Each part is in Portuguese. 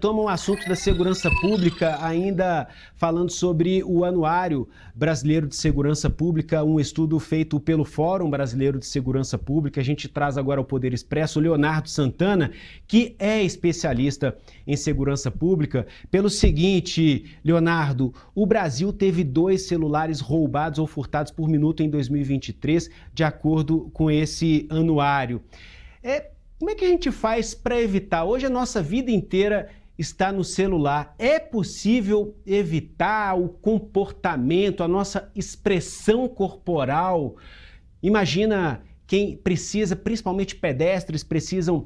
retoma o assunto da segurança pública, ainda falando sobre o Anuário Brasileiro de Segurança Pública, um estudo feito pelo Fórum Brasileiro de Segurança Pública. A gente traz agora ao Poder Expresso o Leonardo Santana, que é especialista em segurança pública. Pelo seguinte, Leonardo, o Brasil teve 2 celulares roubados ou furtados por minuto em 2023, de acordo com esse anuário. Como é que a gente faz para evitar? Hoje a nossa vida inteira está no celular. É possível evitar o comportamento, a nossa expressão corporal? Imagina quem precisa, principalmente pedestres, precisam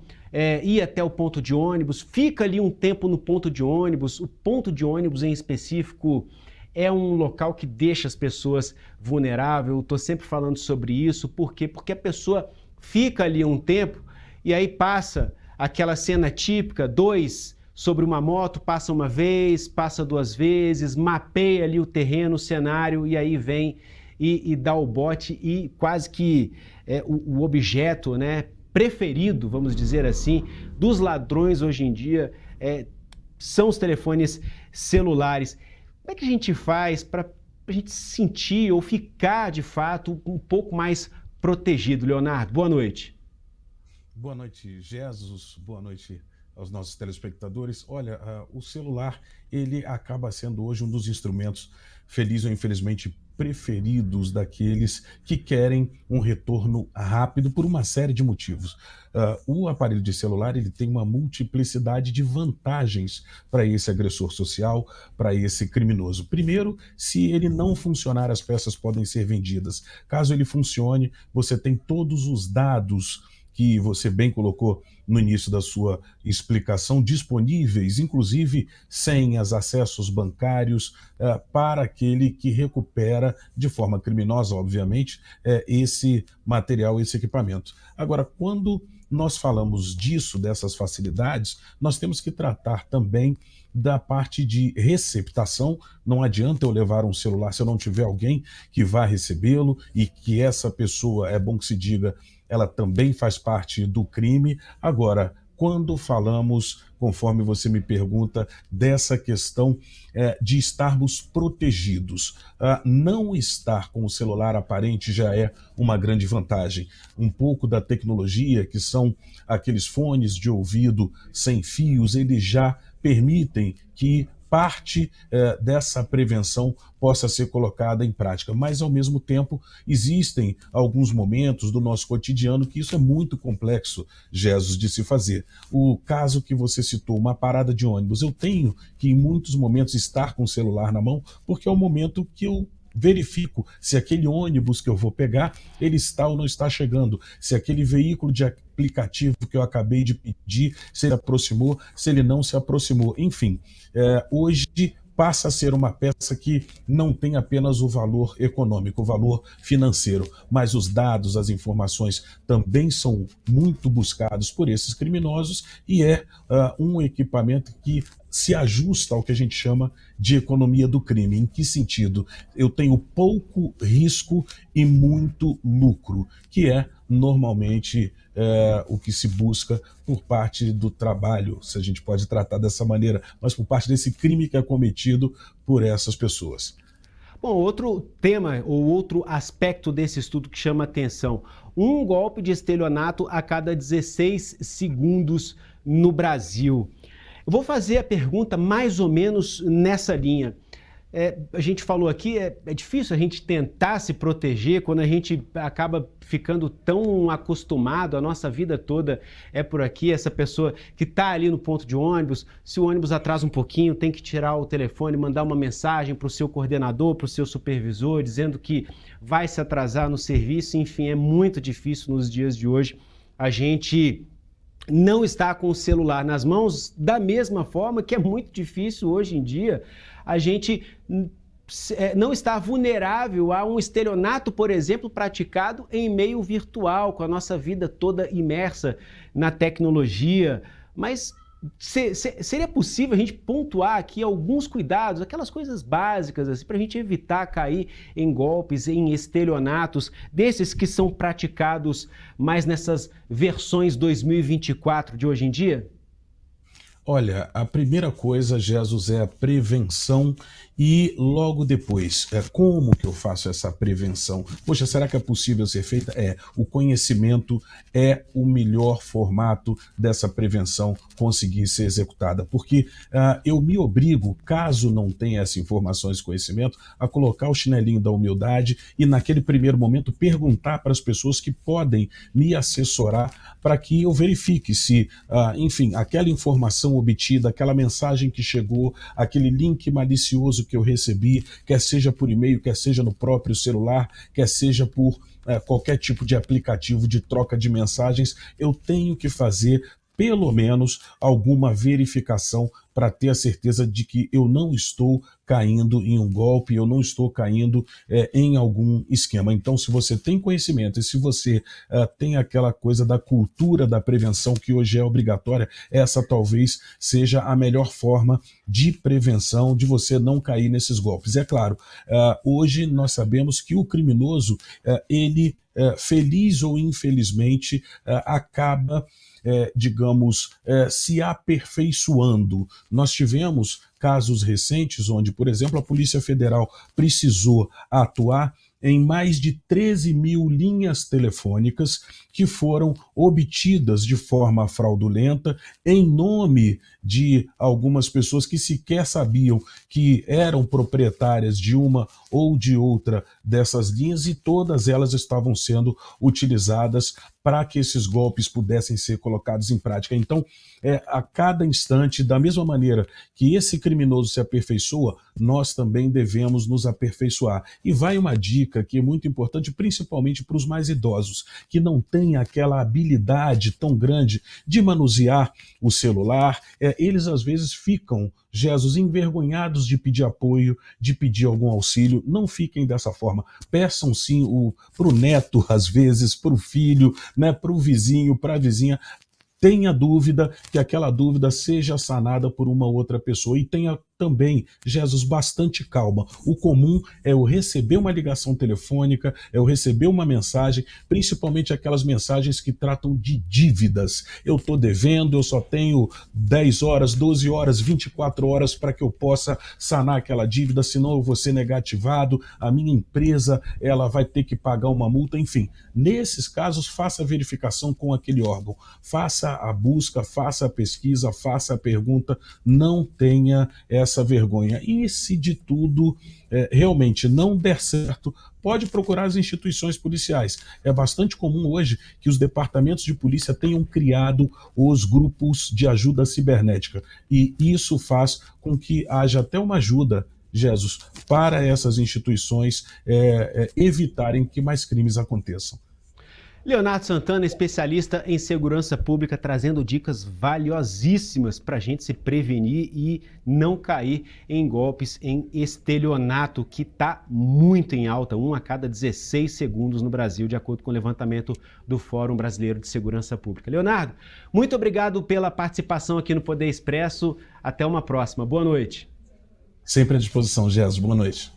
ir até o ponto de ônibus, fica ali um tempo no ponto de ônibus. O ponto de ônibus em específico é um local que deixa as pessoas vulneráveis. Eu estou sempre falando sobre isso. Por quê? Porque a pessoa fica ali um tempo e aí passa aquela cena típica, 2 sobre uma moto, passa uma vez, passa 2 vezes, mapeia ali o terreno, o cenário, e aí vem e dá o bote, e quase que o objeto, né, preferido, vamos dizer assim, dos ladrões hoje em dia são os telefones celulares. Como é que a gente faz para a gente sentir ou ficar, de fato, um pouco mais protegido? Leonardo, boa noite. Boa noite, Jesus. Boa noite aos nossos telespectadores. Olha, o celular, ele acaba sendo hoje um dos instrumentos, feliz ou infelizmente, preferidos daqueles que querem um retorno rápido por uma série de motivos. O aparelho de celular, ele tem uma multiplicidade de vantagens para esse agressor social, para esse criminoso. Primeiro, se ele não funcionar, as peças podem ser vendidas. Caso ele funcione, você tem todos os dados que você bem colocou no início da sua explicação, disponíveis, inclusive senhas, acessos bancários, para aquele que recupera de forma criminosa, obviamente, esse material, esse equipamento. Agora, quando nós falamos disso, dessas facilidades, nós temos que tratar também da parte de receptação. Não adianta eu levar um celular se eu não tiver alguém que vá recebê-lo, e que essa pessoa, é bom que se diga, ela também faz parte do crime. Agora, quando falamos, conforme você me pergunta, dessa questão de estarmos protegidos, não estar com o celular aparente já é uma grande vantagem. Um pouco da tecnologia, que são aqueles fones de ouvido sem fios, eles já permitem que parte dessa prevenção possa ser colocada em prática, mas ao mesmo tempo existem alguns momentos do nosso cotidiano que isso é muito complexo, Jesus, de se fazer. O caso que você citou, uma parada de ônibus, eu tenho que em muitos momentos estar com o celular na mão, porque é o momento que eu verifico se aquele ônibus que eu vou pegar, ele está ou não está chegando, se aquele veículo de aplicativo que eu acabei de pedir, se ele aproximou, se ele não se aproximou. Enfim, hoje passa a ser uma peça que não tem apenas o valor econômico, o valor financeiro, mas os dados, as informações também são muito buscados por esses criminosos, e é um equipamento que se ajusta ao que a gente chama de economia do crime. Em que sentido? Eu tenho pouco risco e muito lucro, que é normalmente o que se busca por parte do trabalho, se a gente pode tratar dessa maneira, mas por parte desse crime que é cometido por essas pessoas. Bom, outro tema ou outro aspecto desse estudo que chama atenção: um golpe de estelionato a cada 16 segundos no Brasil. Eu vou fazer a pergunta mais ou menos nessa linha. A gente falou aqui, é difícil a gente tentar se proteger quando a gente acaba ficando tão acostumado, a nossa vida toda é por aqui. Essa pessoa que está ali no ponto de ônibus, se o ônibus atrasa um pouquinho, tem que tirar o telefone, mandar uma mensagem para o seu coordenador, para o seu supervisor, dizendo que vai se atrasar no serviço. Enfim, é muito difícil nos dias de hoje a gente não estar com o celular nas mãos, da mesma forma que é muito difícil hoje em dia a gente não estar vulnerável a um estelionato, por exemplo, praticado em meio virtual, com a nossa vida toda imersa na tecnologia. Mas seria possível a gente pontuar aqui alguns cuidados, aquelas coisas básicas, assim, para a gente evitar cair em golpes, em estelionatos, desses que são praticados mais nessas versões 2024 de hoje em dia? Olha, a primeira coisa, Jesus, é a prevenção e logo depois, como que eu faço essa prevenção? Poxa, será que é possível ser feita? O conhecimento é o melhor formato dessa prevenção conseguir ser executada, porque eu me obrigo, caso não tenha essas informações e conhecimento, a colocar o chinelinho da humildade e naquele primeiro momento perguntar para as pessoas que podem me assessorar para que eu verifique se, enfim, aquela informação obtida, aquela mensagem que chegou, aquele link malicioso que eu recebi, quer seja por e-mail, quer seja no próprio celular, quer seja por qualquer tipo de aplicativo de troca de mensagens, eu tenho que fazer pelo menos alguma verificação para ter a certeza de que eu não estou caindo em um golpe, eu não estou caindo em algum esquema. Então, se você tem conhecimento e se você tem aquela coisa da cultura da prevenção que hoje é obrigatória, essa talvez seja a melhor forma de prevenção, de você não cair nesses golpes. É claro, hoje nós sabemos que o criminoso, ele, feliz ou infelizmente, acaba digamos, se aperfeiçoando. Nós tivemos casos recentes onde, por exemplo, a Polícia Federal precisou atuar em mais de 13 mil linhas telefônicas que foram obtidas de forma fraudulenta em nome de algumas pessoas que sequer sabiam que eram proprietárias de uma ou de outra dessas linhas e todas elas estavam sendo utilizadas para que esses golpes pudessem ser colocados em prática. Então, a cada instante, da mesma maneira que esse criminoso se aperfeiçoa, nós também devemos nos aperfeiçoar. E vai uma dica que é muito importante, principalmente para os mais idosos, que não têm aquela habilidade tão grande de manusear o celular. Eles às vezes ficam, Jesus, envergonhados de pedir apoio, de pedir algum auxílio. Não fiquem dessa forma. Peçam sim para o neto, às vezes, para o filho, né, para o vizinho, para a vizinha. Tenha dúvida, que aquela dúvida seja sanada por uma outra pessoa. E tenha também, Jesus, bastante calma. O comum é eu receber uma ligação telefônica, é eu receber uma mensagem, principalmente aquelas mensagens que tratam de dívidas. Eu estou devendo, eu só tenho 10 horas, 12 horas, 24 horas para que eu possa sanar aquela dívida, senão eu vou ser negativado, a minha empresa ela vai ter que pagar uma multa, enfim. Nesses casos, faça a verificação com aquele órgão, faça a busca, faça a pesquisa, faça a pergunta, não tenha essa vergonha. E se de tudo realmente não der certo, pode procurar as instituições policiais. É bastante comum hoje que os departamentos de polícia tenham criado os grupos de ajuda cibernética. E isso faz com que haja até uma ajuda, Jesus, para essas instituições evitarem que mais crimes aconteçam. Leonardo Santana, especialista em segurança pública, trazendo dicas valiosíssimas para a gente se prevenir e não cair em golpes, em estelionato, que está muito em alta, 1 a cada 16 segundos no Brasil, de acordo com o levantamento do Fórum Brasileiro de Segurança Pública. Leonardo, muito obrigado pela participação aqui no Poder Expresso. Até uma próxima. Boa noite. Sempre à disposição, Jesus. Boa noite.